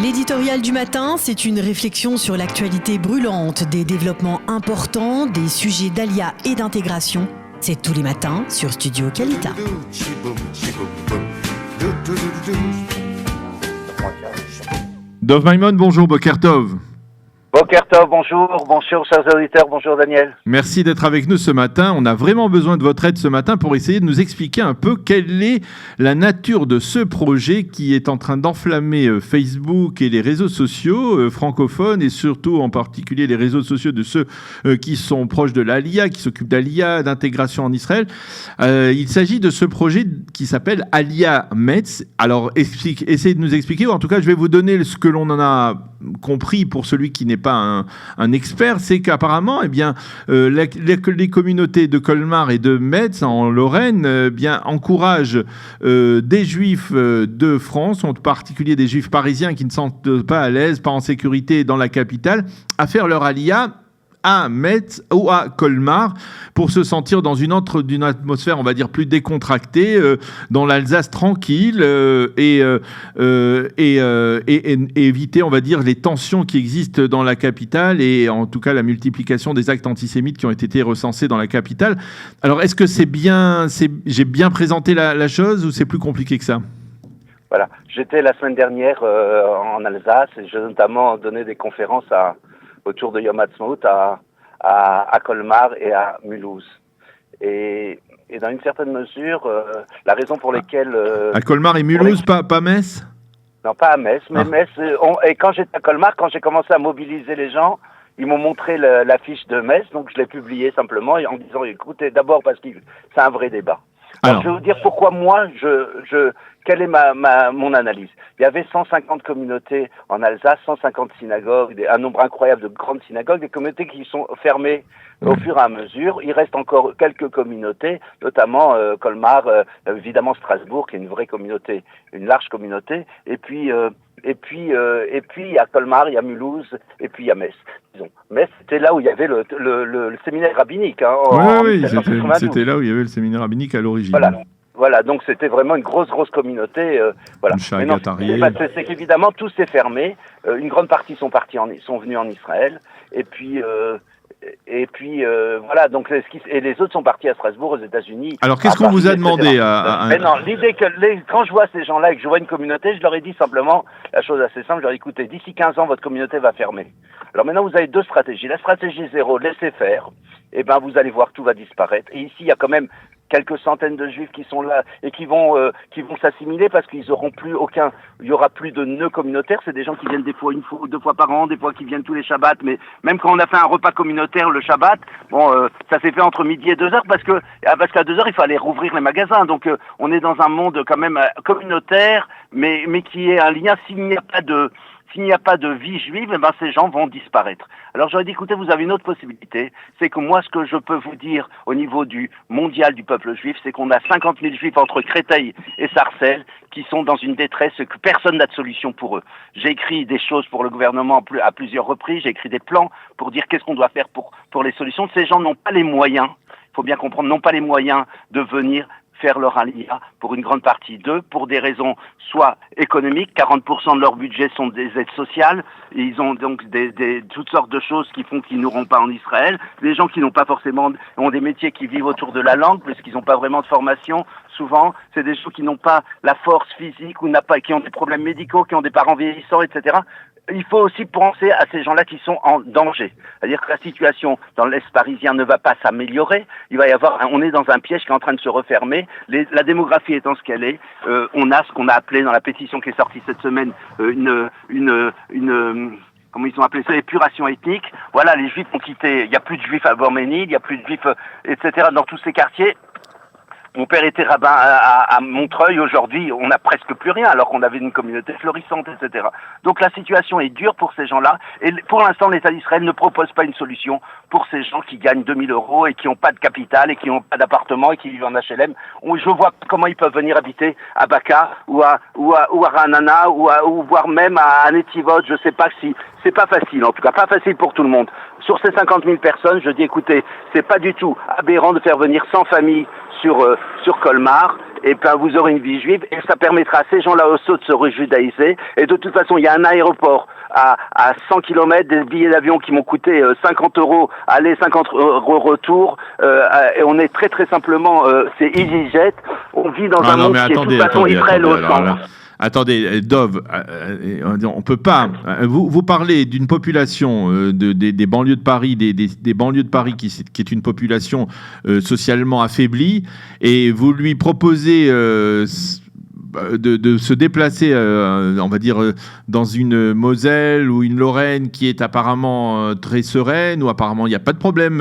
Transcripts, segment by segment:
L'éditorial du matin, c'est une réflexion sur l'actualité brûlante, des développements importants, des sujets d'ALIA et d'intégration. C'est tous les matins sur Studio Kalita. Dov Maimon, bonjour, Boker Tov. Boker Tov, bonjour chers auditeurs, bonjour Daniel. Merci d'être avec nous ce matin. On a vraiment besoin de votre aide ce matin pour essayer de nous expliquer un peu quelle est la nature de ce projet qui est en train d'enflammer Facebook et les réseaux sociaux francophones et surtout en particulier les réseaux sociaux de ceux qui sont proches de l'ALIA, qui s'occupent d'ALIA, d'intégration en Israël. Il s'agit de ce projet qui s'appelle ALIA Metz. Alors essayez de nous expliquer, ou en tout cas je vais vous donner ce que l'on en a compris pour celui qui n'est pas un expert, c'est qu'apparemment, les communautés de Colmar et de Metz en Lorraine, encouragent des Juifs de France, en particulier des Juifs parisiens qui ne se sentent pas à l'aise, pas en sécurité dans la capitale, à faire leur alia à Metz ou à Colmar pour se sentir dans une atmosphère, on va dire, plus décontractée, dans l'Alsace tranquille et éviter, on va dire, les tensions qui existent dans la capitale et en tout cas la multiplication des actes antisémites qui ont été recensés dans la capitale. Alors, est-ce que j'ai bien présenté la chose ou c'est plus compliqué que ça ? Voilà, j'étais la semaine dernière en Alsace et j'ai notamment donné des conférences autour de Yom Ha'atzmaut à Colmar et à Mulhouse. Et dans une certaine mesure, la raison pour laquelle... à Colmar et Mulhouse, pas Metz ? Non, pas à Metz, mais Metz... et quand j'étais à Colmar, quand j'ai commencé à mobiliser les gens, ils m'ont montré l'affiche de Metz, donc je l'ai publiée simplement en disant, écoutez, d'abord parce que c'est un vrai débat. Alors, je vais vous dire pourquoi moi, quelle est mon analyse. Il y avait 150 communautés en Alsace, 150 synagogues, un nombre incroyable de grandes synagogues, des communautés qui sont fermées au fur et à mesure. Il reste encore quelques communautés, notamment Colmar, évidemment Strasbourg, qui est une vraie communauté, une large communauté, et puis il y a Colmar, il y a Mulhouse, et puis il y a Metz. Disons. Metz, c'était là où il y avait le séminaire rabbinique. Oui, c'était là où il y avait le séminaire rabbinique à l'origine. Voilà, donc c'était vraiment une grosse communauté. Voilà. C'est qu'évidemment tout s'est fermé. Une grande partie sont venus en Israël, et puis voilà. Donc et les autres sont partis à Strasbourg, aux États-Unis. Alors qu'est-ce qu'on vous a demandé Mais non, l'idée que quand je vois ces gens-là et que je vois une communauté, je leur ai dit simplement la chose assez simple. Je leur ai dit, écoutez, d'ici 15 ans, votre communauté va fermer. Alors maintenant, vous avez deux stratégies. La stratégie 0, laissez faire. Et vous allez voir, tout va disparaître. Et ici, il y a quand même quelques centaines de Juifs qui sont là et qui vont s'assimiler parce qu'ils auront il y aura plus de nœuds communautaires. C'est des gens qui viennent des fois une fois ou deux fois par an, des fois qui viennent tous les Shabbats. Mais même quand on a fait un repas communautaire le Shabbat, ça s'est fait entre midi et 2h parce qu'à 2h il fallait rouvrir les magasins. Donc on est dans un monde quand même communautaire, mais qui est un lien. S'il n'y a pas de vie juive, ces gens vont disparaître. Alors j'aurais dit, écoutez, vous avez une autre possibilité, c'est que moi, ce que je peux vous dire au niveau du mondial du peuple juif, c'est qu'on a 50 000 juifs entre Créteil et Sarcelles qui sont dans une détresse que personne n'a de solution pour eux. J'ai écrit des choses pour le gouvernement à plusieurs reprises, j'ai écrit des plans pour dire qu'est-ce qu'on doit faire pour les solutions. Ces gens n'ont pas les moyens, il faut bien comprendre, n'ont pas les moyens de venir faire leur alia pour une grande partie d'eux, pour des raisons soit économiques, 40% de leur budget sont des aides sociales, et ils ont donc toutes sortes de choses qui font qu'ils n'auront pas en Israël, des gens qui n'ont pas forcément, ont des métiers qui vivent autour de la langue, parce qu'ils n'ont pas vraiment de formation, souvent, c'est des gens qui n'ont pas la force physique, ou qui ont des problèmes médicaux, qui ont des parents vieillissants, etc. Il faut aussi penser à ces gens-là qui sont en danger. C'est-à-dire que la situation dans l'Est parisien ne va pas s'améliorer. On est dans un piège qui est en train de se refermer. La démographie étant ce qu'elle est, on a ce qu'on a appelé dans la pétition qui est sortie cette semaine, comment ils ont appelé ça, l'épuration ethnique. Voilà, les Juifs ont quitté. Il n'y a plus de Juifs à Borménil, il n'y a plus de Juifs, etc. dans tous ces quartiers. Mon père était rabbin à Montreuil. Aujourd'hui, on n'a presque plus rien, alors qu'on avait une communauté florissante, etc. Donc la situation est dure pour ces gens-là. Et pour l'instant, l'État d'Israël ne propose pas une solution pour ces gens qui gagnent 2 000 € et qui n'ont pas de capital et qui n'ont pas d'appartement et qui vivent en HLM. Je vois comment ils peuvent venir habiter à Baka ou à Ra'anana ou voire même à Netivot. Je sais pas si c'est pas facile, en tout cas pas facile pour tout le monde. Sur ces 50 000 personnes, je dis écoutez, c'est pas du tout aberrant de faire venir 100 familles sur Colmar, et ben vous aurez une vie juive, et ça permettra à ces gens-là aussi de se rejudaïser. Et de toute façon, il y a un aéroport à 100 km, des billets d'avion qui m'ont coûté 50 euros aller, 50 euros retour, et on est très très simplement, c'est EasyJet. On vit dans un monde qui est de toute façon Israël au centre. Attendez, Dov, on peut pas. Vous parlez d'une population des banlieues de Paris, des banlieues de Paris qui est une population socialement affaiblie, et vous lui proposez de se déplacer, on va dire, dans une Moselle ou une Lorraine qui est apparemment très sereine, où apparemment il n'y a pas de problème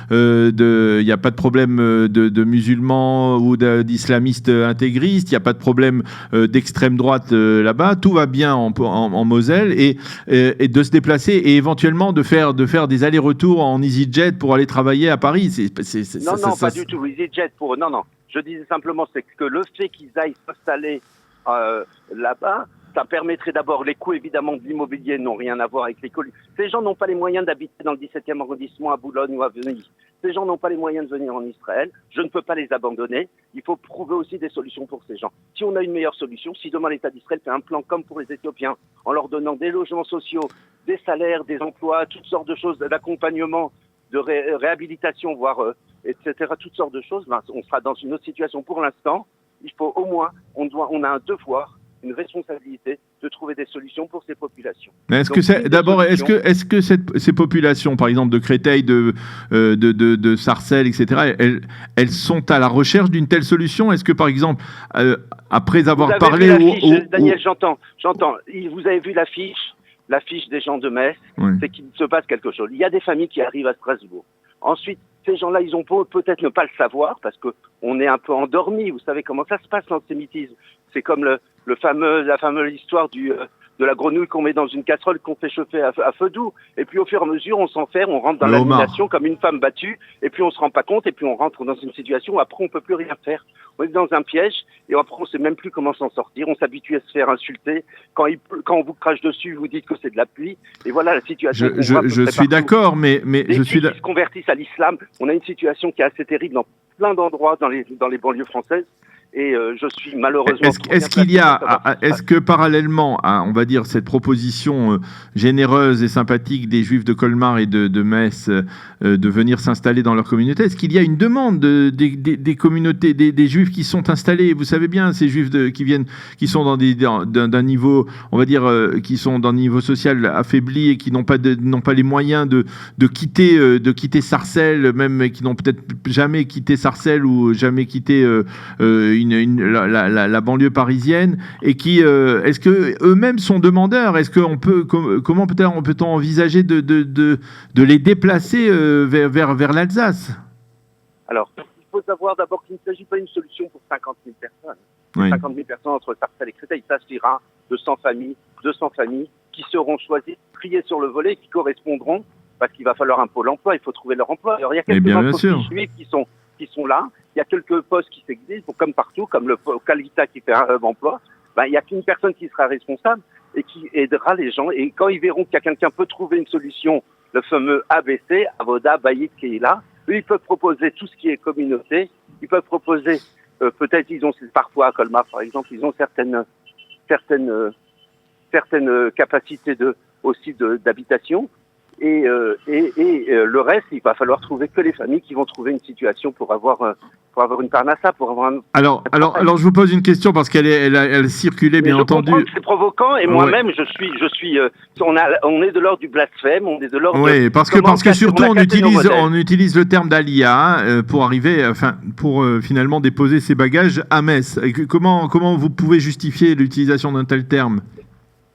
de musulmans ou d'islamistes intégristes, il n'y a pas de problème d'extrême droite là-bas, tout va bien en Moselle, et de se déplacer et éventuellement de faire des allers-retours en EasyJet pour aller travailler à Paris. Non, pas du tout. EasyJet non. Je disais simplement, c'est que le fait qu'ils aillent s'installer là-bas, ça permettrait d'abord, les coûts évidemment de l'immobilier n'ont rien à voir avec les coûts. Ces gens n'ont pas les moyens d'habiter dans le 17e arrondissement à Boulogne ou à Venise. Ces gens n'ont pas les moyens de venir en Israël. Je ne peux pas les abandonner. Il faut trouver aussi des solutions pour ces gens. Si on a une meilleure solution, si demain l'État d'Israël fait un plan comme pour les Éthiopiens, en leur donnant des logements sociaux, des salaires, des emplois, toutes sortes de choses, d'accompagnement, de réhabilitation, voire etc., toutes sortes de choses, ben, on sera dans une autre situation. Pour l'instant, il faut au moins, on a un devoir, une responsabilité de trouver des solutions pour ces populations. Mais est-ce que ces populations, par exemple de Créteil, de Sarcelles, etc., elles sont à la recherche d'une telle solution? Est-ce que, par exemple, après avoir parlé... Daniel, j'entends. Vous avez vu l'affiche des gens de Metz, oui. C'est qu'il se passe quelque chose. Il y a des familles qui arrivent à Strasbourg. Ensuite, ces gens-là, ils ont peut-être ne pas le savoir parce que on est un peu endormis. Vous savez comment ça se passe, l'antisémitisme. C'est comme la fameuse histoire de la grenouille qu'on met dans une casserole qu'on fait chauffer à feu doux. Et puis au fur et à mesure, on s'enferme, on rentre dans l'aliénation comme une femme battue. Et puis on se rend pas compte. Et puis on rentre dans une situation où après on peut plus rien faire. On est dans un piège et après on sait même plus comment s'en sortir. On s'habitue à se faire insulter. Quand on vous crache dessus, vous dites que c'est de la pluie. Et voilà la situation. Je suis d'accord, mais je suis. Qui se convertissent à l'islam. On a une situation qui est assez terrible dans plein d'endroits dans les banlieues françaises. Et je suis malheureusement... Est-ce que parallèlement à, on va dire, cette proposition généreuse et sympathique des Juifs de Colmar et de Metz de venir s'installer dans leur communauté, est-ce qu'il y a une demande des communautés, des Juifs qui sont installés? Vous savez bien, ces Juifs qui sont d'un niveau, on va dire, qui sont d'un niveau social affaibli et qui n'ont pas les moyens de quitter Sarcelles, même qui n'ont peut-être jamais quitté Sarcelles ou jamais quitté la banlieue parisienne, et qui est-ce que eux-mêmes sont demandeurs? Est-ce qu'on peut comment peut-on envisager de les déplacer vers l'Alsace? Alors, il faut savoir d'abord qu'il ne s'agit pas d'une solution pour 50 000 personnes. Oui. 50 000 personnes entre Sarcelles et Créteil, il s'agira de 200 familles qui seront choisies, triées sur le volet, qui correspondront, parce qu'il va falloir un pôle emploi, il faut trouver leur emploi. Alors, il y a quelques entreprises juives qui sont là. Il y a quelques postes qui s'existent, comme partout, comme le Calita qui fait un emploi. Ben, il n'y a qu'une personne qui sera responsable et qui aidera les gens. Et quand ils verront qu'il y a quelqu'un qui peut trouver une solution, le fameux ABC, Avoda, Bayit, qui est là, eux, ils peuvent proposer tout ce qui est communauté. Ils peuvent proposer, peut-être, ils ont parfois à Colmar, par exemple, ils ont certaines capacités d'habitation. Et le reste, il va falloir trouver que les familles qui vont trouver une situation pour avoir une parnassa, pour avoir un... Alors, je vous pose une question parce qu'elle circulait, bien entendu. C'est provoquant et moi-même, on est de l'ordre du blasphème, on est de l'ordre. Oui, parce que surtout on utilise le terme d'Aliyah pour arriver, pour finalement déposer ses bagages à Metz. Comment vous pouvez justifier l'utilisation d'un tel terme?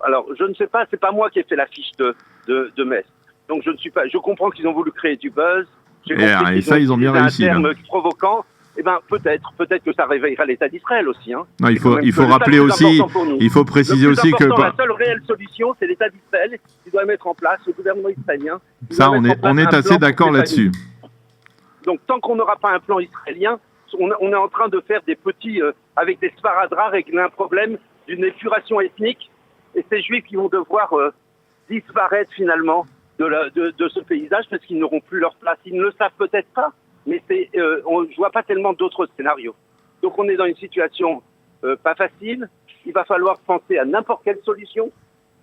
Alors, je ne sais pas, c'est pas moi qui ai fait l'affiche de Metz. Donc je comprends qu'ils ont voulu créer du buzz. Et ça, ils ont bien réussi. Un terme provoquant. Eh ben peut-être que ça réveillera l'État d'Israël aussi. Hein. Non, il faut rappeler aussi, il faut préciser aussi que la seule réelle solution, c'est l'État d'Israël qui doit mettre en place, le gouvernement israélien. Ça, on est assez d'accord là-dessus. Donc tant qu'on n'aura pas un plan israélien, on est en train de faire des petits avec des sparadraps, régler un problème d'une épuration ethnique, et ces Juifs qui vont devoir disparaître finalement de ce paysage parce qu'ils n'auront plus leur place. Ils ne le savent peut-être pas. mais je vois pas tellement d'autres scénarios. Donc on est dans une situation pas facile. Il va falloir penser à n'importe quelle solution.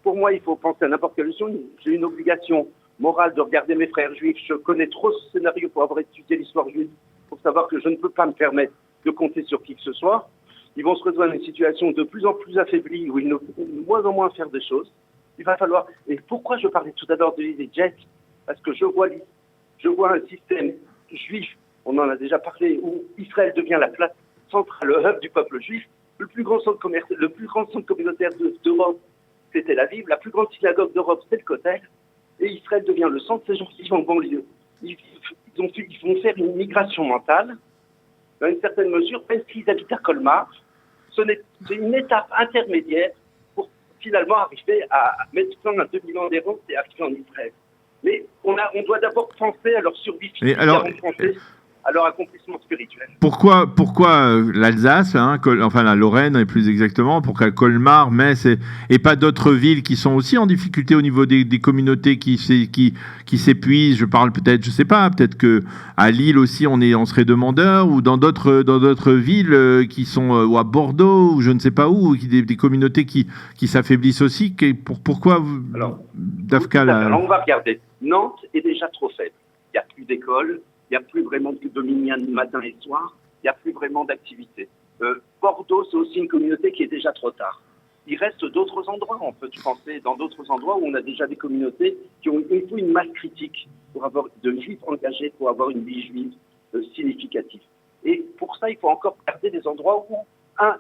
Pour moi, il faut penser à n'importe quelle solution. J'ai une obligation morale de regarder mes frères juifs. Je connais trop ce scénario pour avoir étudié l'histoire juive, pour savoir que je ne peux pas me permettre de compter sur qui que ce soit. Ils vont se retrouver dans une situation de plus en plus affaiblie, où ils ne pourront de moins en moins faire des choses. Il va falloir... Et pourquoi je parlais tout à l'heure des jets? Parce que je vois un système juif, on en a déjà parlé, où Israël devient la place centrale, le hub du peuple juif. Le plus grand centre communautaire d'Europe, c'est Tel Aviv. La plus grande synagogue d'Europe, c'est le Kotel. Et Israël devient le centre. Ces gens qui vivent en banlieue, ils vont faire une migration mentale, dans une certaine mesure, même s'ils habitent à Colmar. C'est une étape intermédiaire pour finalement arriver à mettre fin à 2 millions d'euros et arriver en Israël. Mais on doit d'abord penser à leur survie physique, à leur accomplissement spirituel. Pourquoi l'Alsace, enfin la Lorraine plus exactement, pourquoi Colmar, Metz et pas d'autres villes qui sont aussi en difficulté au niveau des communautés qui s'épuisent? Je parle peut-être, je sais pas, peut-être que à Lille aussi on serait demandeur, ou dans d'autres villes qui sont ou à Bordeaux ou je ne sais pas où, des communautés qui s'affaiblissent aussi. Pourquoi Dafka Alors on va regarder. Nantes est déjà trop faible. Il n'y a plus d'école. Il n'y a plus vraiment de miniens matin et soir. Il n'y a plus vraiment d'activité. Bordeaux, c'est aussi une communauté qui est déjà trop tard. Il reste d'autres endroits. On peut penser dans d'autres endroits où on a déjà des communautés qui ont une masse critique pour avoir de juifs engagés, pour avoir une vie juive significative. Et pour ça, il faut encore garder des endroits où,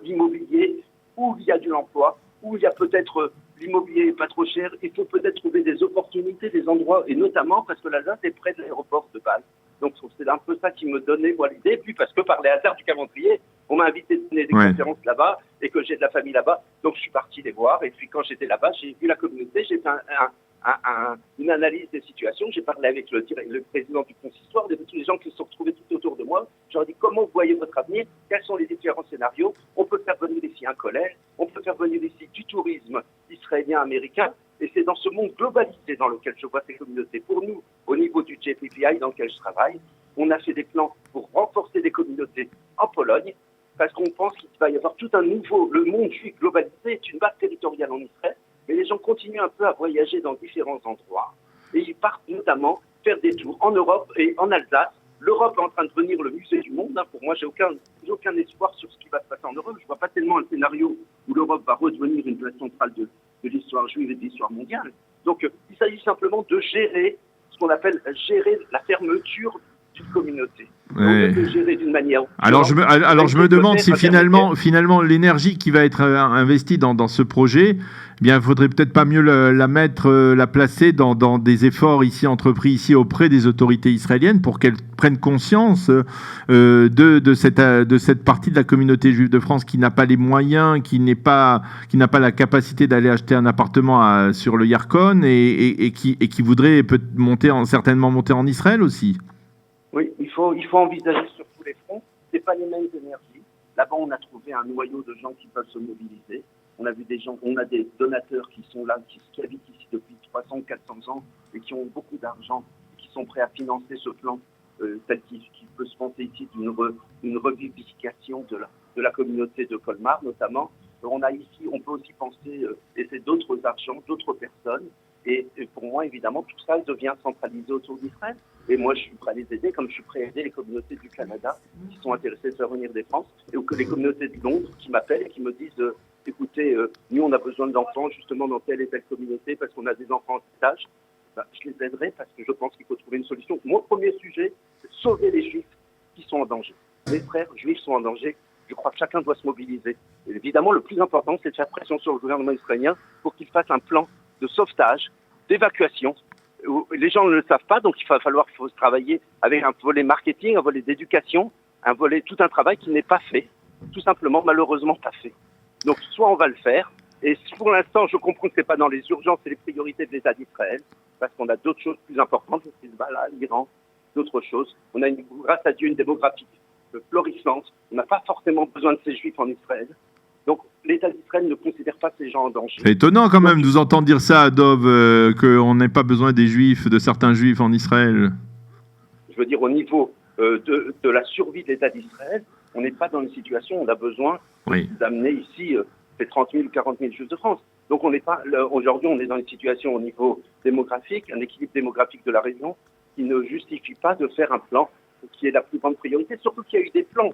l'immobilier, où il y a de l'emploi, où il y a peut-être l'immobilier n'est pas trop cher. Il faut peut-être trouver des opportunités, des endroits, et notamment parce que l'Alsace est près de l'aéroport de Bâle. Donc c'est un peu ça qui me donnait l'idée. Puis parce que par les hasards du calendrier, on m'a invité à donner des conférences là-bas et que j'ai de la famille là-bas. Donc je suis parti les voir. Et puis quand j'étais là-bas, j'ai vu la communauté, j'ai fait une analyse des situations. J'ai parlé avec le président du consistoire, de tous les gens qui se sont retrouvés tout autour de moi. Je leur ai dit comment vous voyez votre avenir, quels sont les différents scénarios. On peut faire venir ici un collège, on peut faire venir ici du tourisme israélien-américain. Et c'est dans ce monde globalisé dans lequel je vois ces communautés. Pour nous, au niveau du JPPI dans lequel je travaille, on a fait des plans pour renforcer des communautés en Pologne, parce qu'on pense qu'il va y avoir tout un nouveau... Le monde juif globalisé est une base territoriale en Israël, mais les gens continuent un peu à voyager dans différents endroits. Et ils partent notamment faire des tours en Europe et en Alsace. L'Europe est en train de devenir le musée du monde. Pour moi, j'ai aucun espoir sur ce qui va se passer en Europe. Je ne vois pas tellement un scénario où l'Europe va redevenir une place centrale de l'histoire juive et de l'histoire mondiale. Donc, il s'agit simplement de gérer ce qu'on appelle gérer la fermeture d'une communauté. Ouais. De gérer d'une manière... Alors je me demande si finalement l'énergie qui va être investie dans ce projet, eh bien, il faudrait peut-être pas mieux la placer dans des efforts entrepris ici auprès des autorités israéliennes pour qu'elles prennent conscience de cette partie de la communauté juive de France qui n'a pas les moyens, qui n'a pas la capacité d'aller acheter un appartement sur le Yarkon et qui voudrait certainement monter en Israël aussi. Oui, il faut envisager sur tous les fronts. C'est pas les mêmes énergies. Là-bas, on a trouvé un noyau de gens qui peuvent se mobiliser. On a vu on a des donateurs qui sont là, qui habitent ici depuis 300, 400 ans et qui ont beaucoup d'argent, qui sont prêts à financer ce plan tel qu'il peut se penser ici d'une revivification de la communauté de Colmar, notamment. On peut aussi penser, et c'est d'autres argents, d'autres personnes. Et pour moi, évidemment, tout ça devient centralisé autour d'Israël. Et moi, je suis prêt à les aider, comme je suis prêt à aider les communautés du Canada qui sont intéressées de faire venir des France, ou que les communautés de Londres qui m'appellent et qui me disent écoutez, nous, on a besoin d'enfants justement dans telle et telle communauté parce qu'on a des enfants en stage. Je les aiderai parce que je pense qu'il faut trouver une solution. Mon premier sujet, c'est sauver les Juifs qui sont en danger. Mes frères juifs sont en danger. Je crois que chacun doit se mobiliser. Et évidemment, le plus important, c'est de faire pression sur le gouvernement israélien pour qu'il fasse un plan de sauvetage, d'évacuation. Les gens ne le savent pas, donc il va falloir travailler avec un volet marketing, un volet d'éducation, tout un travail qui n'est pas fait, tout simplement, malheureusement pas fait. Donc soit on va le faire, et pour l'instant, je comprends que ce n'est pas dans les urgences et les priorités de l'État d'Israël, parce qu'on a d'autres choses plus importantes, le Hezbollah, l'Iran, d'autres choses. On a, grâce à Dieu, une démographie florissante. On n'a pas forcément besoin de ces Juifs en Israël. Donc, l'État d'Israël ne considère pas ces gens en danger. C'est étonnant quand même de vous entendre dire ça, Dov, qu'on n'ait pas besoin des Juifs, de certains Juifs en Israël. Je veux dire, au niveau de la survie de l'État d'Israël. On n'est pas dans une situation où on a besoin d'amener ici ces 30 000 ou 40 000 Juifs de France. Donc aujourd'hui, on est dans une situation au niveau démographique, un équilibre démographique de la région qui ne justifie pas de faire un plan qui est la plus grande priorité. Surtout qu'il y a eu des plans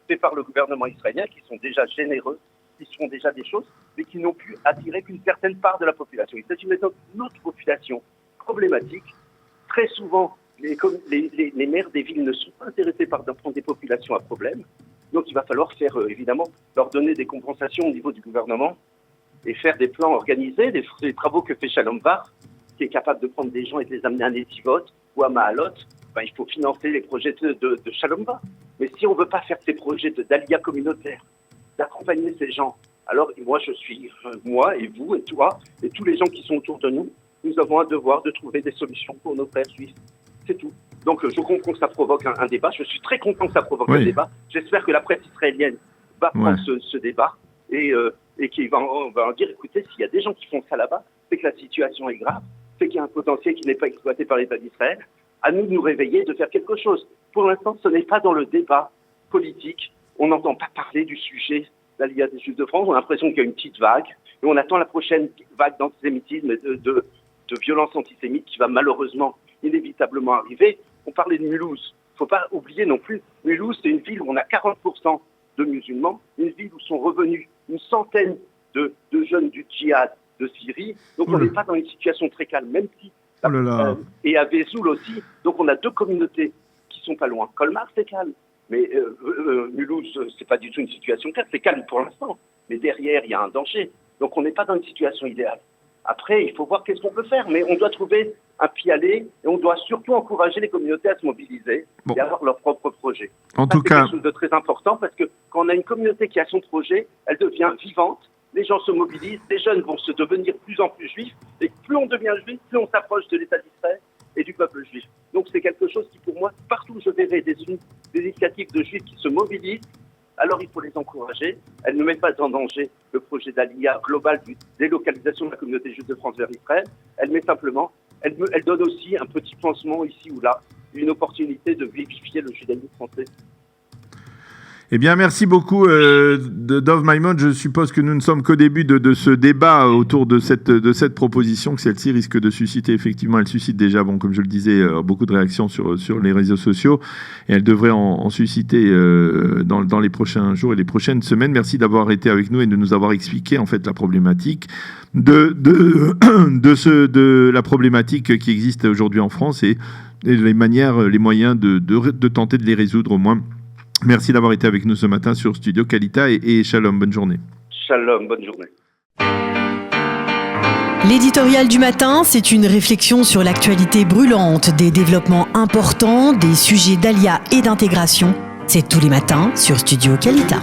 faits par le gouvernement israélien qui sont déjà généreux, qui font déjà des choses, mais qui n'ont pu attirer qu'une certaine part de la population. Il s'agit maintenant d'une autre population problématique. Très souvent, les maires des villes ne sont pas intéressés par prendre des populations à problème. Donc il va falloir faire, évidemment, leur donner des compensations au niveau du gouvernement et faire des plans organisés, des travaux que fait Shalom Var, qui est capable de prendre des gens et de les amener à Netivot ou à Mahalot. Il faut financer les projets de Shalom Var. Mais si on ne veut pas faire ces projets d'Aliyah communautaire, d'accompagner ces gens, alors moi et vous et toi et tous les gens qui sont autour de nous, nous avons un devoir de trouver des solutions pour nos frères juifs. C'est tout. Donc je comprends que ça provoque un débat. Je suis très content que ça provoque un débat. J'espère que la presse israélienne va prendre ce débat et qu'il va en dire, écoutez, s'il y a des gens qui font ça là-bas, c'est que la situation est grave, c'est qu'il y a un potentiel qui n'est pas exploité par l'État d'Israël. À nous de nous réveiller, de faire quelque chose. Pour l'instant, ce n'est pas dans le débat politique. On n'entend pas parler du sujet d'Aliyah des Juifs de France. On a l'impression qu'il y a une petite vague. Et on attend la prochaine vague d'antisémitisme et de violence antisémite qui va malheureusement, inévitablement arriver. On parlait de Mulhouse. Il ne faut pas oublier non plus, Mulhouse, c'est une ville où on a 40% de musulmans, une ville où sont revenus une centaine de jeunes du djihad de Syrie. Donc on n'est pas dans une situation très calme, même si... et à Vesoul aussi. Donc on a deux communautés qui sont pas loin. Colmar, c'est calme. Mais Mulhouse, c'est pas du tout une situation calme. C'est calme pour l'instant. Mais derrière, il y a un danger. Donc on n'est pas dans une situation idéale. Après, il faut voir qu'est-ce qu'on peut faire. Mais on doit trouver un pis-aller et on doit surtout encourager les communautés à se mobiliser et avoir leur propre projet. En tout cas, c'est quelque chose de très important parce que quand on a une communauté qui a son projet, elle devient vivante. Les gens se mobilisent, les jeunes vont se devenir de plus en plus juifs, et plus on devient juif, plus on s'approche de l'État d'Israël et du peuple juif. Donc c'est quelque chose qui, pour moi, partout où je verrai des initiatives de juifs qui se mobilisent, alors il faut les encourager. Elles ne mettent pas en danger le projet d'Aliyah global de délocalisation de la communauté juive de France vers Israël. Elle donne aussi un petit pansement ici ou là, une opportunité de vivifier le judaïsme français. Eh bien, merci beaucoup, Dov Maimon. Je suppose que nous ne sommes qu'au début de ce débat autour de cette proposition, que celle-ci risque de susciter, effectivement, elle suscite déjà, comme je le disais, beaucoup de réactions sur les réseaux sociaux, et elle devrait en susciter dans les prochains jours et les prochaines semaines. Merci d'avoir été avec nous et de nous avoir expliqué, en fait, la problématique de la problématique qui existe aujourd'hui en France et les moyens de tenter de les résoudre au moins. Merci d'avoir été avec nous ce matin sur Studio Kalita et Shalom, bonne journée. Shalom, bonne journée. L'éditorial du matin, c'est une réflexion sur l'actualité brûlante, des développements importants, des sujets d'Aliyah et d'intégration. C'est tous les matins sur Studio Kalita.